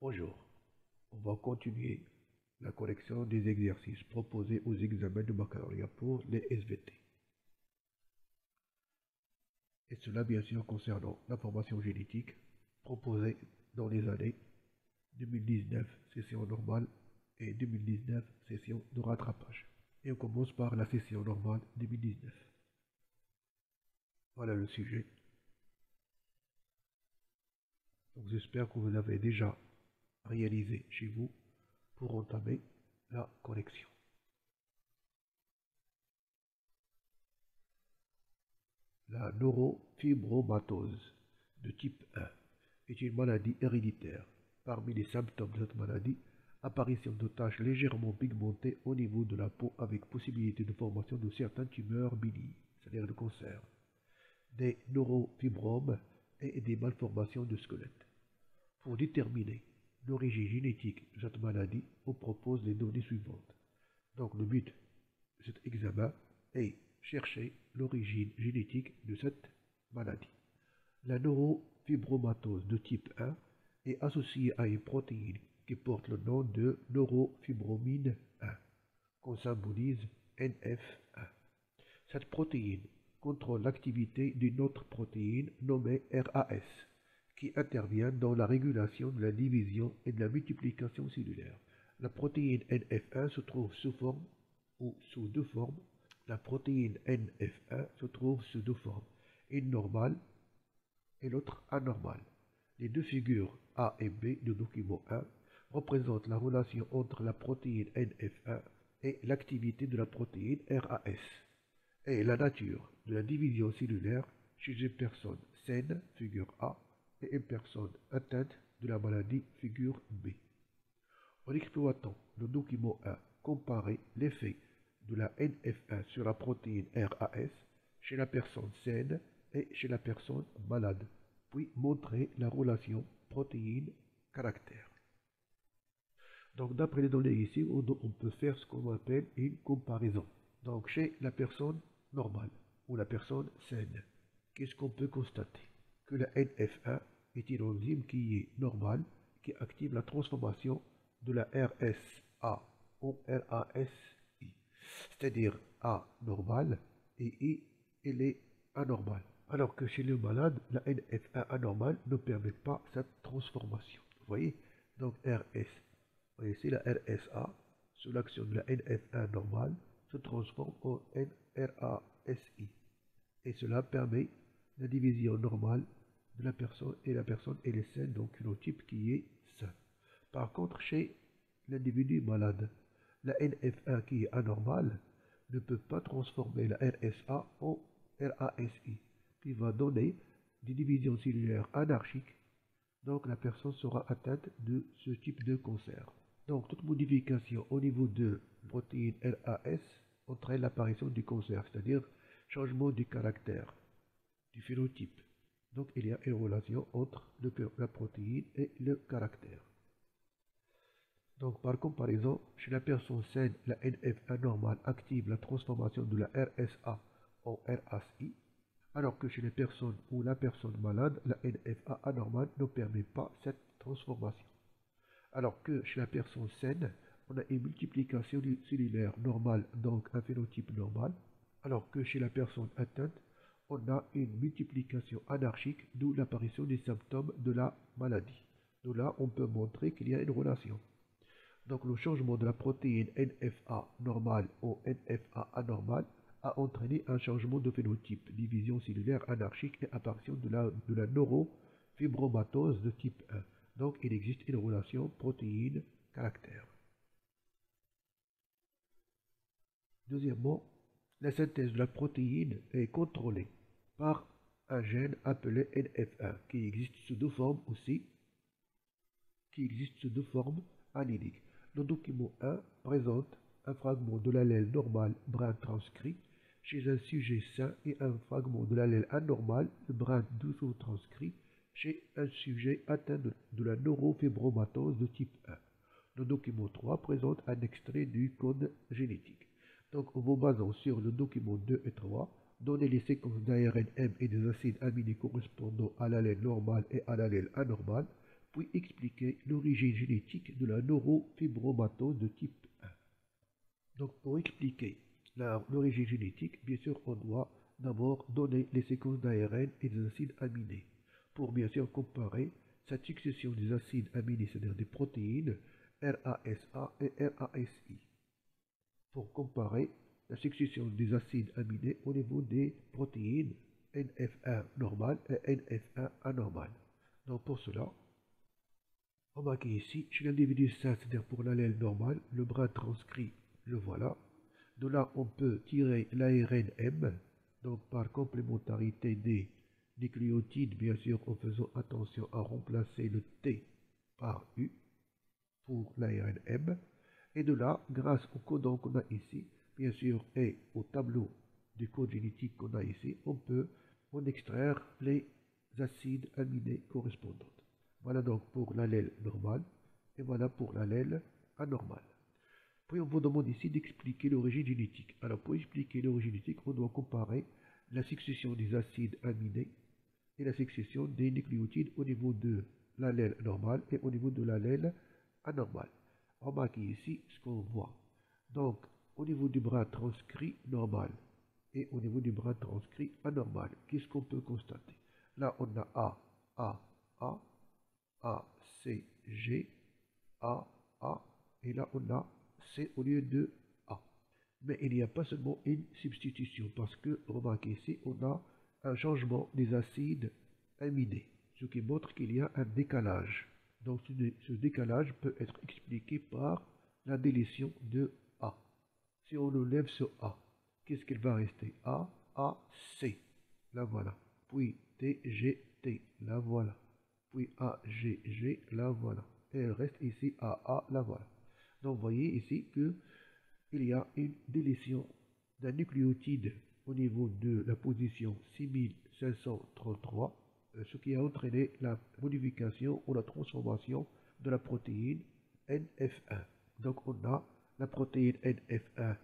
Bonjour, on va continuer la collection des exercices proposés aux examens de baccalauréat pour les SVT. Et cela bien sûr concernant l'information génétique proposée dans les années 2019 session normale et 2019 session de rattrapage. Et on commence par la session normale 2019. Voilà le sujet. Donc j'espère que vous l'avez déjà réalisé chez vous pour entamer la collection. La neurofibromatose de type 1 est une maladie héréditaire. Parmi les symptômes de cette maladie, apparition de taches légèrement pigmentées au niveau de la peau avec possibilité de formation de certaines tumeurs bénignes, c'est-à-dire le cancer, des neurofibromes et des malformations du squelette. Pour déterminer l'origine génétique de cette maladie, on propose les données suivantes. Donc le but de cet examen est chercher l'origine génétique de cette maladie. La neurofibromatose de type 1 est associée à une protéine qui porte le nom de neurofibromine 1, qu'on symbolise NF1. Cette protéine contrôle l'activité d'une autre protéine nommée RAS, qui intervient dans la régulation de la division et de la multiplication cellulaire. La protéine NF1 se trouve sous forme ou sous deux formes. La protéine NF1 se trouve sous deux formes, une normale et l'autre anormale. Les deux figures A et B du document 1 représentent la relation entre la protéine NF1 et l'activité de la protéine RAS, et la nature de la division cellulaire chez une personne saine, figure A, et une personne atteinte de la maladie, figure B. En exploitant le document 1, comparer l'effet de la NF1 sur la protéine RAS chez la personne saine et chez la personne malade, puis montrer la relation protéine-caractère. Donc d'après les données ici, on peut faire ce qu'on appelle une comparaison. Donc chez la personne normale ou la personne saine, qu'est-ce qu'on peut constater? Que la NF1 est une enzyme qui est normale, qui active la transformation de la RSA en RASI, c'est-à-dire A normale et I, elle est anormale. Alors que chez le malade, la NF1 anormale ne permet pas cette transformation. Vous voyez? Donc RS, vous voyez ici la RSA, sous l'action de la NF1 normale, se transforme en RASI. Et cela permet la division normale de la personne, et la personne elle est saine, donc phénotype qui est sain. Par contre, chez l'individu malade, la NF1 qui est anormale ne peut pas transformer la RSA en RASI, qui va donner des divisions cellulaires anarchiques, donc la personne sera atteinte de ce type de cancer. Donc toute modification au niveau de protéine RAS entraîne l'apparition du cancer, c'est-à-dire changement du caractère, du phénotype. Donc il y a une relation entre la protéine et le caractère. Donc par comparaison, chez la personne saine, la NF1 normale active la transformation de la RSA en RASI, alors que chez les personnes ou la personne malade, la NFA anormale ne permet pas cette transformation. Alors que chez la personne saine, on a une multiplication cellulaire normale, donc un phénotype normal, alors que chez la personne atteinte, on a une multiplication anarchique, d'où l'apparition des symptômes de la maladie. De là, on peut montrer qu'il y a une relation. Donc le changement de la protéine NFA normale en NFA anormale a entraîné un changement de phénotype, division cellulaire anarchique et apparition de la neurofibromatose de type 1. Donc il existe une relation protéine-caractère. Deuxièmement, la synthèse de la protéine est contrôlée par un gène appelé NF1 qui existe sous deux formes aussi, alléliques. Le document 1 présente un fragment de l'allèle normal brun transcrit chez un sujet sain et un fragment de l'allèle anormal brun sous-transcrit chez un sujet atteint de la neurofibromatose de type 1. Le document 3 présente un extrait du code génétique. Donc en vous basant sur le document 2 et 3, donnez les séquences d'ARN M et des acides aminés correspondant à l'allèle normal et à l'allèle anormal, puis expliquer l'origine génétique de la neurofibromatose de type 1. Donc pour expliquer l'origine génétique, bien sûr, on doit d'abord donner les séquences d'ARN et des acides aminés, pour bien sûr comparer cette succession des acides aminés, c'est-à-dire des protéines RASA et RASI, pour comparer la succession des acides aminés au niveau des protéines NF1 normal et NF1 anormal. Donc pour cela, remarquez ici, chez l'individu sain, c'est-à-dire pour l'allèle normal, le brin transcrit, le voilà. De là, on peut tirer l'ARN M, donc par complémentarité des nucléotides, bien sûr, en faisant attention à remplacer le T par U pour l'ARN M. Et de là, grâce au codon qu'on a ici, bien sûr, et au tableau du code génétique qu'on a ici, on peut en extraire les acides aminés correspondants. Voilà donc pour l'allèle normal et voilà pour l'allèle anormal. Puis on vous demande ici d'expliquer l'origine génétique. Alors pour expliquer l'origine génétique, on doit comparer la succession des acides aminés et la succession des nucléotides au niveau de l'allèle normal et au niveau de l'allèle anormal. Remarquez ici ce qu'on voit. Donc au niveau du brin transcrit normal et au niveau du brin transcrit anormal, qu'est-ce qu'on peut constater? Là on a A, C, G, A, et là on a C au lieu de A. Mais il n'y a pas seulement une substitution, parce que, remarquez ici, on a un changement des acides aminés, ce qui montre qu'il y a un décalage. Donc ce décalage peut être expliqué par la délétion de A. Si on enlève ce A, qu'est-ce qu'il va rester? A, C, la voilà. Puis T, G, T, la voilà. Puis A, G, G, la voilà. Et elle reste ici A, la voilà. Donc vous voyez ici qu'il y a une délétion d'un nucléotide au niveau de la position 6533, ce qui a entraîné la modification ou la transformation de la protéine NF1. Donc on a la protéine NF1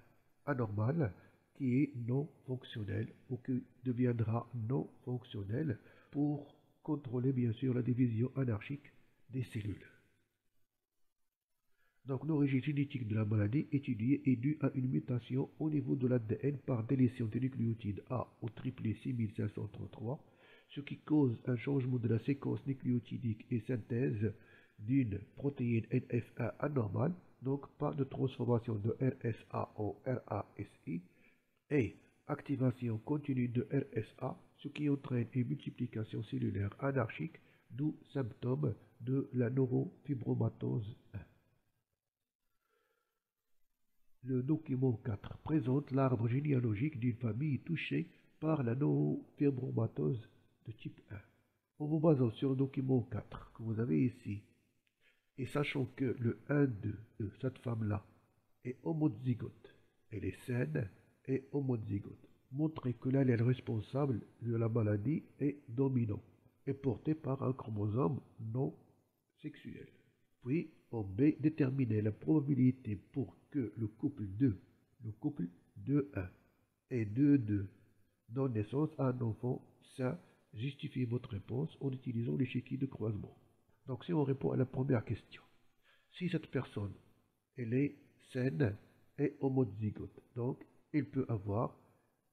anormale qui est non fonctionnelle ou qui deviendra non fonctionnelle pour contrôler bien sûr la division anarchique des cellules. Donc l'origine génétique de la maladie étudiée est due à une mutation au niveau de l'ADN par délétion des nucléotides A au triplet 6533, ce qui cause un changement de la séquence nucléotidique et synthèse d'une protéine NF1 anormale, donc pas de transformation de RSA en RASI, et activation continue de RSA, ce qui entraîne une multiplication cellulaire anarchique, d'où symptômes de la neurofibromatose 1. Le document 4 présente l'arbre généalogique d'une famille touchée par la neurofibromatose de type 1. En vous basant sur le document 4 que vous avez ici, et sachant que le 1-2 de cette femme-là est homozygote, elle est saine et homozygote, montrez que l'allèle responsable de la maladie est dominant et porté par un chromosome non sexuel. Puis, en B, déterminer la probabilité pour que le couple 2-1 et 2-2 donne naissance à un enfant sain. Justifiez votre réponse en utilisant l'échiquier de croisement. Donc, si on répond à la première question, si cette personne, elle est saine et homozygote, donc il peut avoir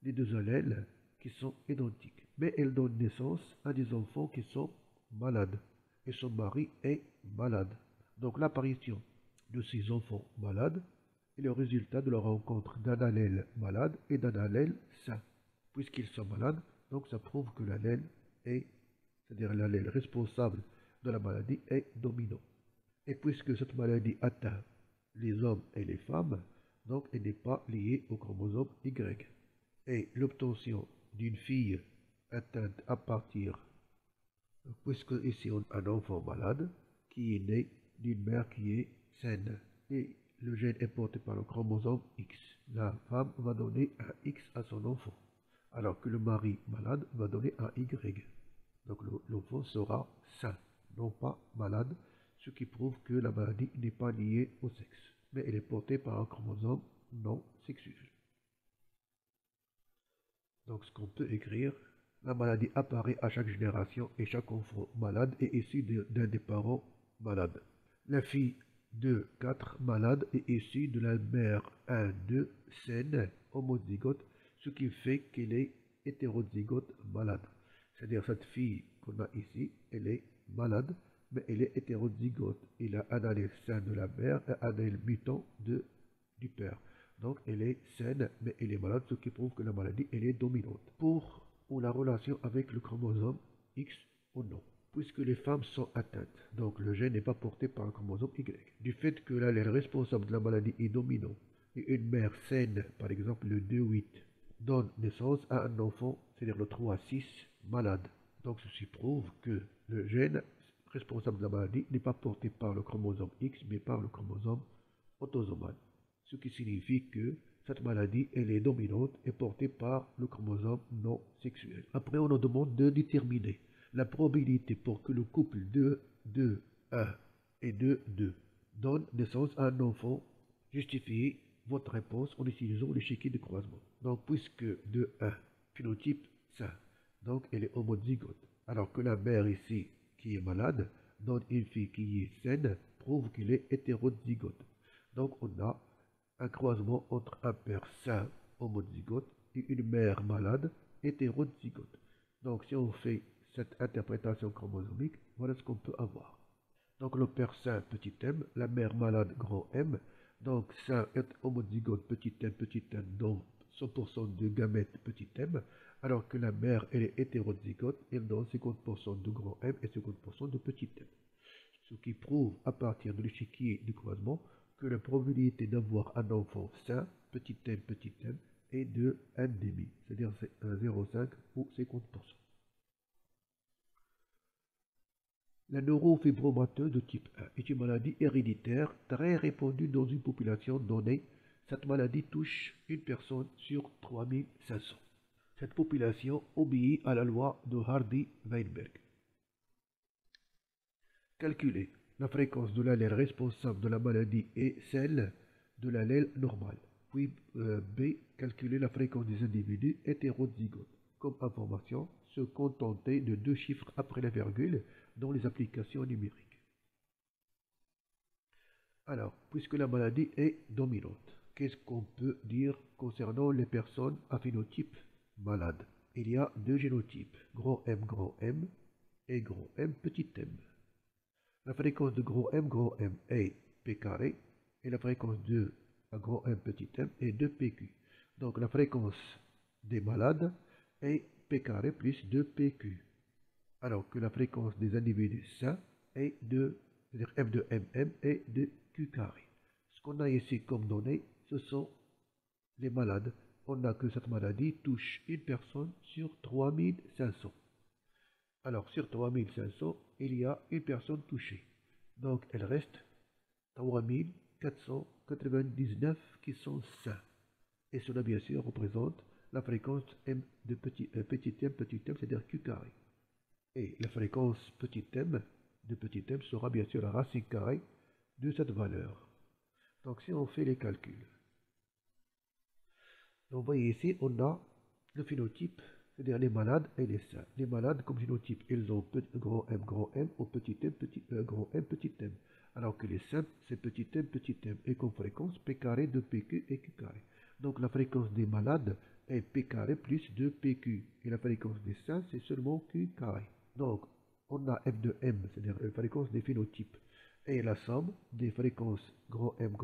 les deux allèles qui sont identiques, mais elle donne naissance à des enfants qui sont malades, et son mari est malade. Donc l'apparition de ces enfants malades est le résultat de la rencontre d'un allèle malade et d'un allèle sain. Puisqu'ils sont malades, donc ça prouve que l'allèle est, c'est-à-dire l'allèle responsable de la maladie est dominant. Et puisque cette maladie atteint les hommes et les femmes, donc elle n'est pas liée au chromosome Y. Et l'obtention d'une fille atteinte à partir, puisque ici on a un enfant malade qui est né d'une mère qui est saine, et le gène est porté par le chromosome X. La femme va donner un X à son enfant, alors que le mari malade va donner un Y. Donc l'enfant sera sain, non pas malade, ce qui prouve que la maladie n'est pas liée au sexe, mais elle est portée par un chromosome non sexuel. Donc ce qu'on peut écrire, La maladie apparaît à chaque génération et chaque enfant malade est issu d'un des parents malades. La fille de 4 malade est issue de la mère 1-2 saine homozygote, ce qui fait qu'elle est hétérozygote malade. C'est-à-dire cette fille qu'on a ici, elle est malade, mais elle est hétérozygote. Il a un allèle sain de la mère et un allèle mutant du père. Donc elle est saine, mais elle est malade, ce qui prouve que la maladie elle est dominante. Pour ou la relation avec le chromosome X ou non, puisque les femmes sont atteintes. Donc le gène n'est pas porté par un chromosome Y. Du fait que l'allèle responsable de la maladie est dominant et une mère saine, par exemple le 2-8, donne naissance à un enfant, c'est-à-dire le 3-6, malade. Donc ceci prouve que le gène responsable de la maladie n'est pas porté par le chromosome X, mais par le chromosome autosomal. Ce qui signifie que cette maladie, elle est dominante et portée par le chromosome non sexuel. Après, on nous demande de déterminer la probabilité pour que le couple 2-2-1 et 2-2 donne naissance à un enfant. Justifiez votre réponse en utilisant l'échiquier de croisement. Donc, puisque 2-1, phénotype sain, donc elle est homozygote, alors que la mère ici, qui est malade, donne une fille qui est saine, prouve qu'il est hétérozygote. Donc, on a un croisement entre un père sain homozygote et une mère malade hétérozygote. Donc si on fait cette interprétation chromosomique, voilà ce qu'on peut avoir. Donc le père sain petit m, la mère malade grand M, donc sain est homozygote petit m, donc 100% de gamètes petit m, alors que la mère elle est hétérozygote, elle donne 50% de grand M et 50% de petit m. Ce qui prouve à partir de l'échiquier du croisement que la probabilité d'avoir un enfant sain, petit m, est de 1,5, c'est-à-dire 0,5 ou 50%. La neurofibromatose de type 1 est une maladie héréditaire très répandue dans une population donnée. Cette maladie touche une personne sur 3500. Cette population obéit à la loi de Hardy-Weinberg. Calculer la fréquence de l'allèle responsable de la maladie et celle de l'allèle normal. Puis B. Calculer la fréquence des individus hétérozygotes. Comme information, se contenter de 2 chiffres après la virgule dans les applications numériques. Alors, puisque la maladie est dominante, qu'est-ce qu'on peut dire concernant les personnes à phénotype malade? Il y a 2 génotypes, grand M et grand M petit m. La fréquence de grand M est P carré et la fréquence de grand M petit m est 2PQ. Donc la fréquence des malades est P carré plus 2PQ. Alors que la fréquence des individus sains est c'est-à-dire F de MM est de Q carré. Ce qu'on a ici comme données, ce sont les malades. On a que cette maladie touche une personne sur 3500. Alors, sur 3500, il y a une personne touchée. Donc, il reste 3499 qui sont sains. Et cela, bien sûr, représente la fréquence M de petit m, c'est-à-dire Q carré. Et la fréquence petit m de petit m sera bien sûr la racine carrée de cette valeur. Donc, si on fait les calculs, donc, vous voyez ici, on a le phénotype, c'est-à-dire les malades et les sains. Les malades, comme génotype, ils ont grand M ou petit m, grand M, petit m. Alors que les sains, c'est petit m, et comme fréquence, P carré de PQ et Q carré. Donc la fréquence des malades est P carré plus 2PQ. Et la fréquence des sains, c'est seulement Q carré. Donc, on a F de M, c'est-à-dire la fréquence des phénotypes. Et la somme des fréquences grand M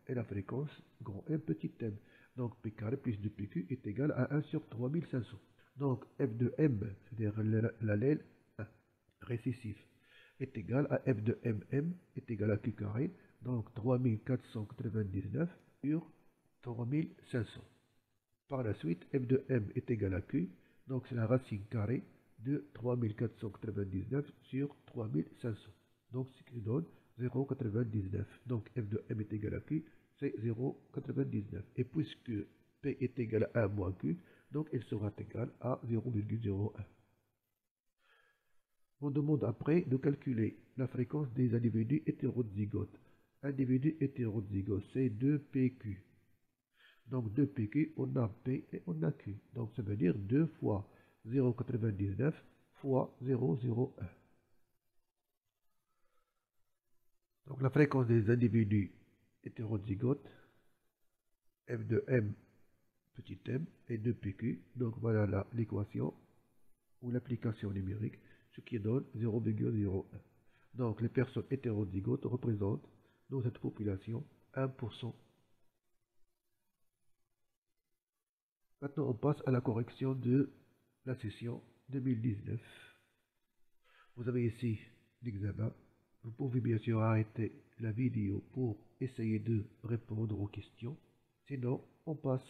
et la fréquence grand M, petit m. Donc P carré plus 2PQ est égal à 1 sur 3500. Donc F de M, c'est-à-dire l'allèle 1 récessif, est égal à F de MM est égal à Q carré. Donc 3499 sur 3500. Par la suite, F de M est égal à Q. Donc c'est la racine carrée de 3499 sur 3500. Donc ce qui donne 0,99. Donc F de M est égal à Q, c'est 0,99. Et puisque P est égal à 1 moins Q, donc il sera égal à 0,01. On demande après de calculer la fréquence des individus hétérozygotes. Individu hétérozygote, c'est 2PQ. Donc 2PQ, on a P et on a Q. Donc ça veut dire 2 fois 0,99 fois 0,01. Donc la fréquence des individus hétérozygotes, f de m petit m et de pq. Donc voilà l'équation ou l'application numérique, ce qui donne 0,01. Donc les personnes hétérozygotes représentent dans cette population 1%. Maintenant on passe à la correction de la session 2019. Vous avez ici l'examen. Vous pouvez bien sûr arrêter la vidéo pour essayer de répondre aux questions. Sinon, on passe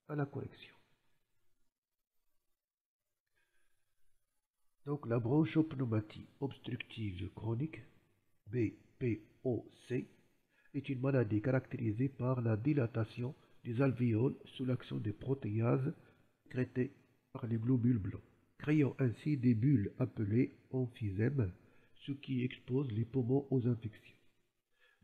à la correction. Donc la bronchopneumonie obstructive chronique, BPOC, est une maladie caractérisée par la dilatation des alvéoles sous l'action des protéases sécrétées par les globules blancs, créant ainsi des bulles appelées emphysèmes, ce qui expose les poumons aux infections.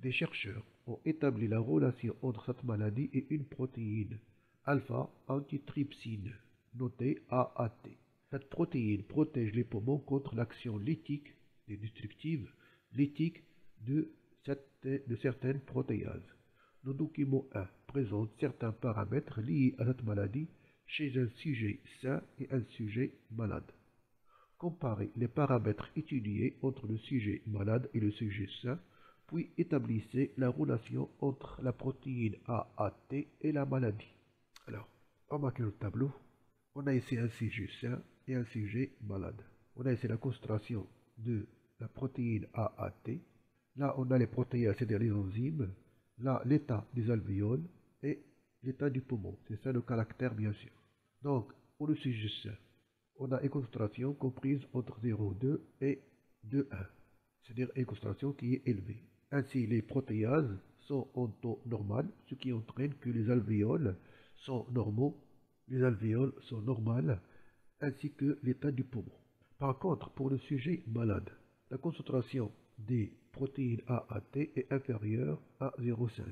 Des chercheurs ont établi la relation entre cette maladie et une protéine alpha-antitrypsine, notée AAT. Cette protéine protège les poumons contre l'action lytique et destructive lytique de certaines protéases. Le document 1 présente certains paramètres liés à cette maladie chez un sujet sain et un sujet malade. Comparez les paramètres étudiés entre le sujet malade et le sujet sain, puis établissez la relation entre la protéine AAT et la maladie. Alors, remarquez le tableau. On a ici un sujet sain et un sujet malade. On a ici la concentration de la protéine AAT. Là, on a les protéases, c'est-à-dire les enzymes. Là, l'état des alvéoles et l'état du poumon. C'est ça le caractère, bien sûr. Donc, pour le sujet sain, on a une concentration comprise entre 0,2 et 2,1, c'est-à-dire une concentration qui est élevée. Ainsi, les protéases sont en taux normal, ce qui entraîne que les alvéoles sont normaux, normales, ainsi que l'état du poumon. Par contre, pour le sujet malade, la concentration des protéines AAT est inférieure à 0,5,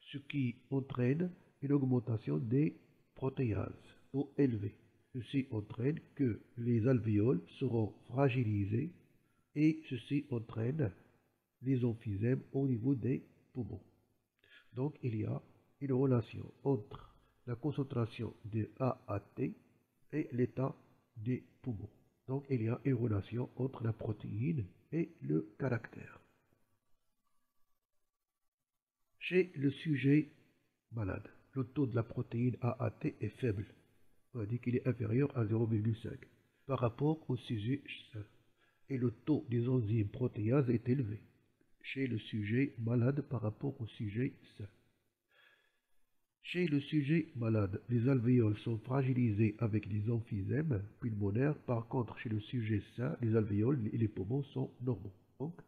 ce qui entraîne une augmentation des protéases taux élevé. Ceci entraîne que les alvéoles seront fragilisés et ceci entraîne les emphysèmes au niveau des poumons. Donc il y a une relation entre la concentration de AAT et l'état des poumons. Donc il y a une relation entre la protéine et le caractère. Chez le sujet malade, le taux de la protéine AAT est faible. On a dit qu'il est inférieur à 0,5 par rapport au sujet sain. Et le taux des enzymes protéases est élevé chez le sujet malade par rapport au sujet sain. Chez le sujet malade, les alvéoles sont fragilisés avec des emphysèmes pulmonaires. Par contre, chez le sujet sain, les alvéoles et les poumons sont normaux. Donc,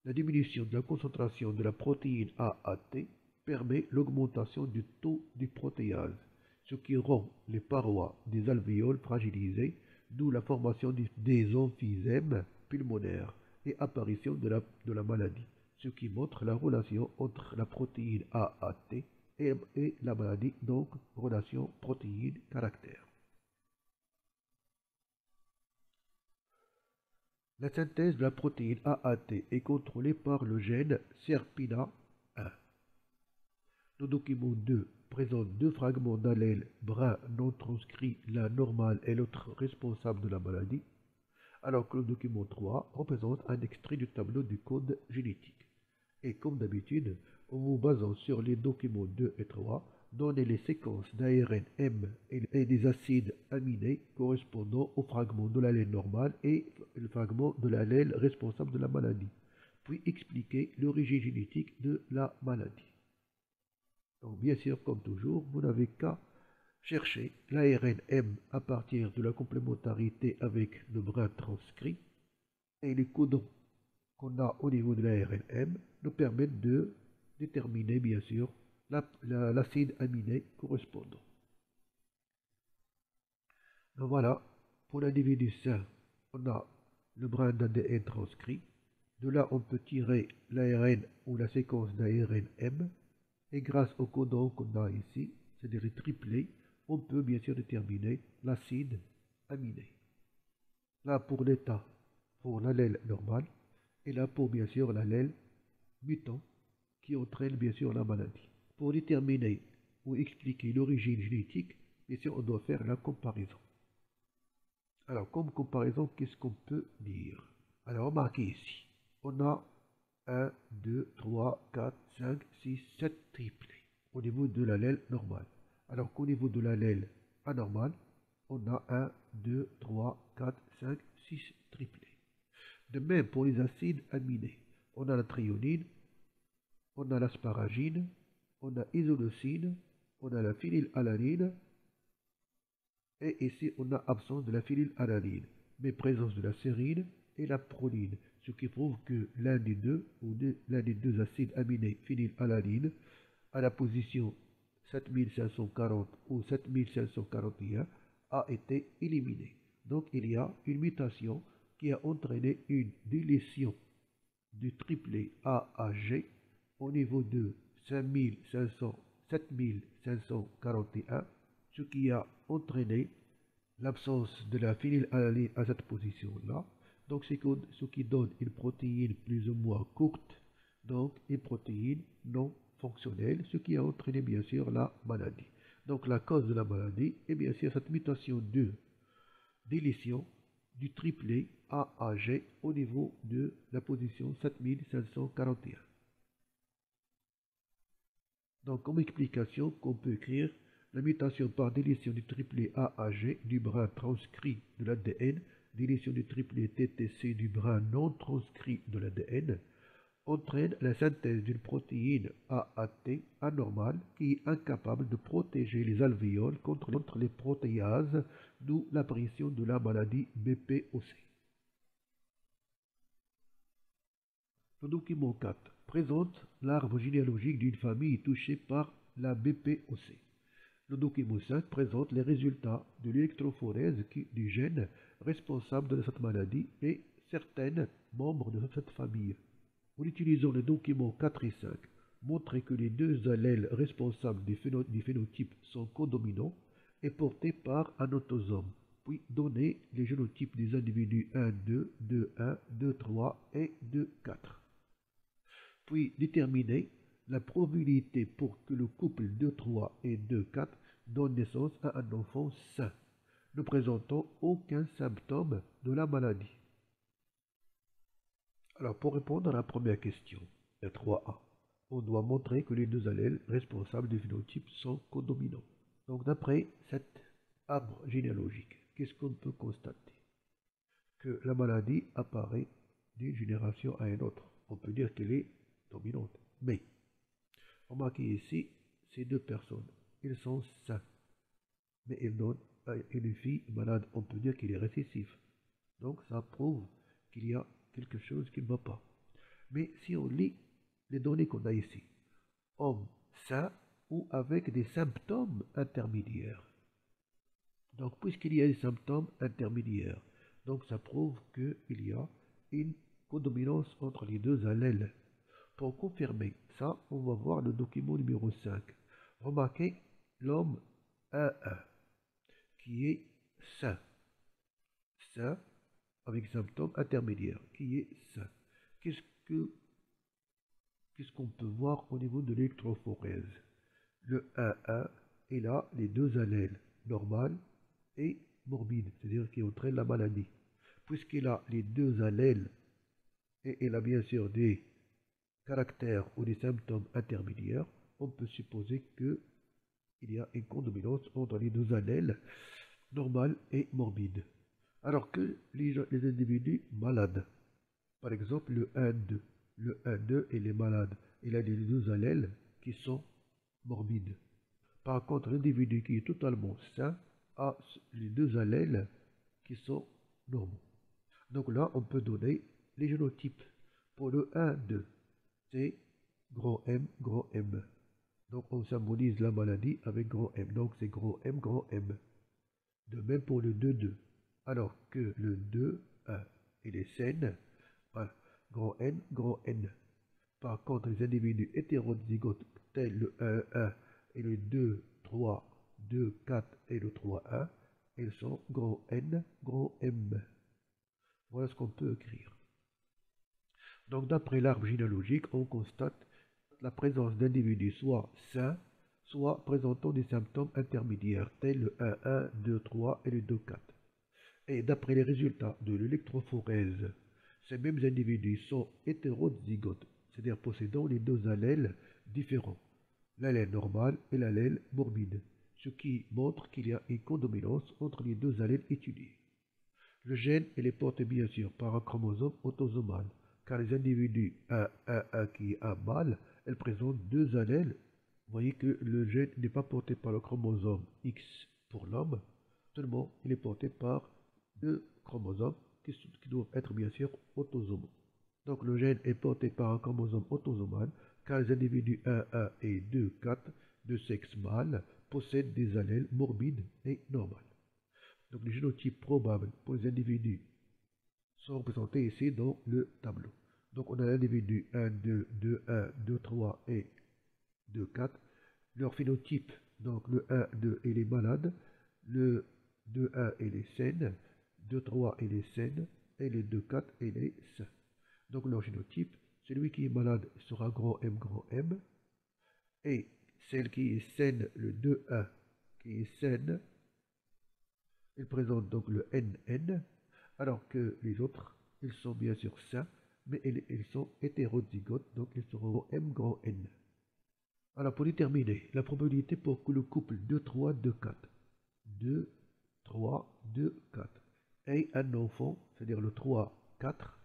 la diminution de la concentration de la protéine AAT permet l'augmentation du taux des protéases, ce qui rend les parois des alvéoles fragilisées, d'où la formation des emphysèmes pulmonaires et apparition de la maladie, ce qui montre la relation entre la protéine AAT et la maladie, donc relation protéine-caractère. La synthèse de la protéine AAT est contrôlée par le gène SERPINA1. Le document 2 présente deux fragments d'allèles bruns non transcrits, l'un normal et l'autre responsable de la maladie, alors que le document 3 représente un extrait du tableau du code génétique. Et comme d'habitude, en vous basant sur les documents 2 et 3, donnez les séquences d'ARN M et des acides aminés correspondant au fragment de l'allèle normal et le fragment de l'allèle responsable de la maladie, puis expliquez l'origine génétique de la maladie. Donc bien sûr, comme toujours, vous n'avez qu'à chercher l'ARN M à partir de la complémentarité avec le brin transcrit, et les codons qu'on a au niveau de l'ARN M nous permettent de déterminer bien sûr l'acide aminé correspondant. Donc voilà, pour l'individu sain, on a le brin d'ADN transcrit. De là, on peut tirer l'ARN ou la séquence d'ARN M. Et grâce au codon qu'on a ici, c'est-à-dire triplé, on peut bien sûr déterminer l'acide aminé. Là pour l'état, pour l'allèle normal, et là pour bien sûr l'allèle mutant qui entraîne bien sûr la maladie. Pour déterminer ou expliquer l'origine génétique, bien sûr on doit faire la comparaison. Alors comme comparaison, qu'est-ce qu'on peut dire? Alors remarquez ici, on a 1, 2, 3, 4, 5, 6, 7 triplés au niveau de l'allèle normal. Alors qu'au niveau de l'allèle anormal, on a 1, 2, 3, 4, 5, 6 triplés. De même pour les acides aminés, on a la thréonine, on a l'asparagine, on a l'isoleucine, on a la phénylalanine, et ici on a absence de la phénylalanine, mais présence de la sérine et la proline, ce qui prouve que l'un des deux ou l'un des deux acides aminés phénylalanine à la position 7540 ou 7541 a été éliminé. Donc il y a une mutation qui a entraîné une délétion du triplet AAG au niveau de 7541, ce qui a entraîné l'absence de la phénylalanine à cette position-là. Donc ce qui donne une protéine plus ou moins courte, donc une protéine non fonctionnelle, ce qui a entraîné bien sûr la maladie. Donc la cause de la maladie est bien sûr cette mutation de délétion du triplet AAG au niveau de la position 7541. Donc comme explication qu'on peut écrire, la mutation par délétion du triplet AAG du brin transcrit de l'ADN, délétion du triplet TTC du brin non transcrit de l'ADN, entraîne la synthèse d'une protéine AAT anormale qui est incapable de protéger les alvéoles contre les protéases, d'où l'apparition de la maladie BPOC. Le document 4 présente l'arbre généalogique d'une famille touchée par la BPOC. Le document 5 présente les résultats de l'électrophorèse du gène responsable de cette maladie et certains membres de cette famille. En utilisant les documents 4 et 5, montrer que les deux allèles responsables du phénotype sont codominants et portés par un autosome, puis donner les génotypes des individus 1,2, 2,1, 2,3 et 2,4. Puis déterminer la probabilité pour que le couple 2,3 et 2,4 donne naissance à un enfant sain, ne présentant aucun symptôme de la maladie. Alors pour répondre à la première question, la 3A, on doit montrer que les deux allèles responsables du phénotype sont codominants. Donc d'après cet arbre généalogique, qu'est-ce qu'on peut constater? Que la maladie apparaît d'une génération à une autre. On peut dire qu'elle est dominante. Mais, remarquez ici, ces deux personnes, ils sont sains. Mais ils donnent à une fille malade, on peut dire qu'il est récessif. Donc ça prouve qu'il y a quelque chose qui ne va pas. Mais si on lit les données qu'on a ici, homme sain ou avec des symptômes intermédiaires. Donc puisqu'il y a des symptômes intermédiaires, donc ça prouve qu'il y a une codominance entre les deux allèles. Pour confirmer ça, on va voir le document numéro 5. Remarquez l'homme 1,1 qui est sain. Sain avec symptômes intermédiaires, qui est sain. Qu'est-ce qu'on peut voir au niveau de l'électrophorèse? Le 1,1 est là les deux allèles, normal et morbide, c'est-à-dire qui entraînent la maladie. Puisqu'il a les deux allèles et il a bien sûr des caractères ou des symptômes intermédiaires, on peut supposer qu'il y a une codominance entre les deux allèles, normal et morbide. Alors que les individus malades, par exemple le 1,2, le 1,2 il est malade, il a les deux allèles qui sont morbides. Par contre, l'individu qui est totalement sain a les deux allèles qui sont normaux. Donc là, on peut donner les génotypes. Pour le 1,2, c'est grand M, grand M. Donc on symbolise la maladie avec grand M. Donc c'est grand M, grand M. De même pour le 2,2. Alors que le 2,1, il est sain, grand N, grand N. Par contre, les individus hétérozygotes tels le 1,1 et le 2,3 2, 4 et le 3, 1, elles sont grand N, grand M. Voilà ce qu'on peut écrire. Donc d'après l'arbre généalogique, on constate la présence d'individus soit sains, soit présentant des symptômes intermédiaires, tels le 1, 1, 2, 3 et le 2, 4. Et d'après les résultats de l'électrophorèse, ces mêmes individus sont hétérozygotes, c'est-à-dire possédant les deux allèles différents, l'allèle normal et l'allèle morbide, ce qui montre qu'il y a une codominance entre les deux allèles étudiés. Le gène est porté bien sûr par un chromosome autosomal, car les individus 1, 1, 1 qui est un mâle, elles présentent deux allèles. Vous voyez que le gène n'est pas porté par le chromosome X pour l'homme, seulement il est porté par deux chromosomes qui doivent être bien sûr autosomaux. Donc le gène est porté par un chromosome autosomal, car les individus 1, 1 et 2, 4 de sexe mâle possèdent des allèles morbides et normales. Donc les génotypes probables pour les individus sont représentés ici dans le tableau. Donc on a l'individu 1, 2, 2, 1, 2, 3 et 2, 4. Leur phénotype, donc le 1, 2, il est malade, le 2, 1, il est saine, 2, 3, il est saine, et le 2, 4, il est sain. Donc leur génotype, celui qui est malade sera grand M, et celle qui est saine, le 2, 1, qui est saine, il présente donc le NN, alors que les autres, ils sont bien sûr sains, mais ils sont hétérozygotes, donc ils seront M grand N. Alors pour déterminer la probabilité pour que le couple 2, 3, 2, 4, 2, 3, 2, 4 ait un enfant, c'est-à-dire le 3, 4,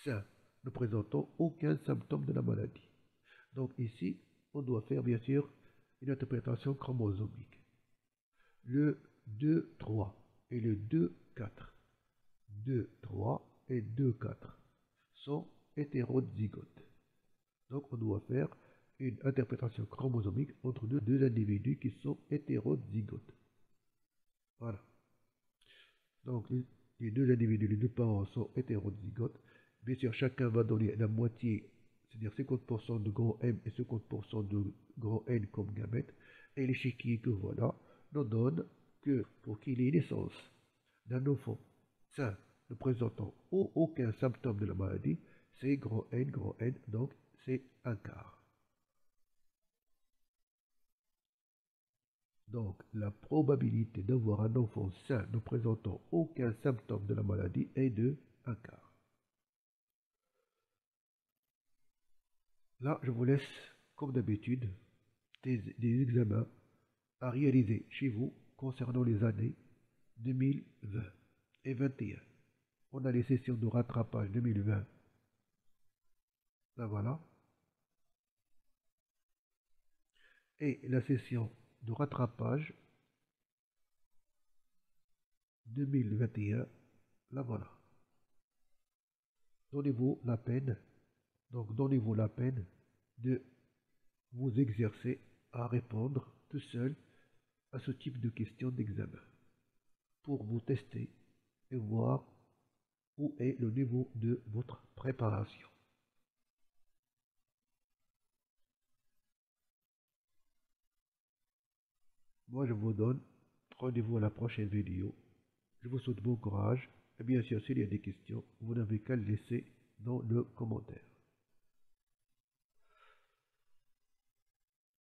sain, ne présentant aucun symptôme de la maladie. Donc ici, on doit faire bien sûr une interprétation chromosomique. Le 2, 3 et le 2, 4. 2, 3 et 2, 4 sont hétérozygotes. Donc on doit faire une interprétation chromosomique entre deux individus qui sont hétérozygotes. Voilà. Donc les deux individus, les deux parents sont hétérozygotes. Bien sûr, chacun va donner la moitié, c'est-à-dire 50% de grand M et 50% de grand N comme gamète. Et l'échiquier que voilà nous donne que pour qu'il y ait naissance d'un enfant sain ne présentant aucun symptôme de la maladie, c'est grand N, donc c'est un quart. Donc la probabilité d'avoir un enfant sain ne présentant aucun symptôme de la maladie est de un quart. Là, je vous laisse, comme d'habitude, des examens à réaliser chez vous concernant les années 2020 et 2021. On a les sessions de rattrapage 2020. Là voilà. Et la session de rattrapage 2021. Là voilà. Donnez-vous la peine, de vous exercer à répondre tout seul à ce type de questions d'examen pour vous tester et voir où est le niveau de votre préparation. Moi, je vous donne rendez-vous à la prochaine vidéo. Je vous souhaite bon courage. Et bien sûr, s'il y a des questions, vous n'avez qu'à le laisser dans le commentaire.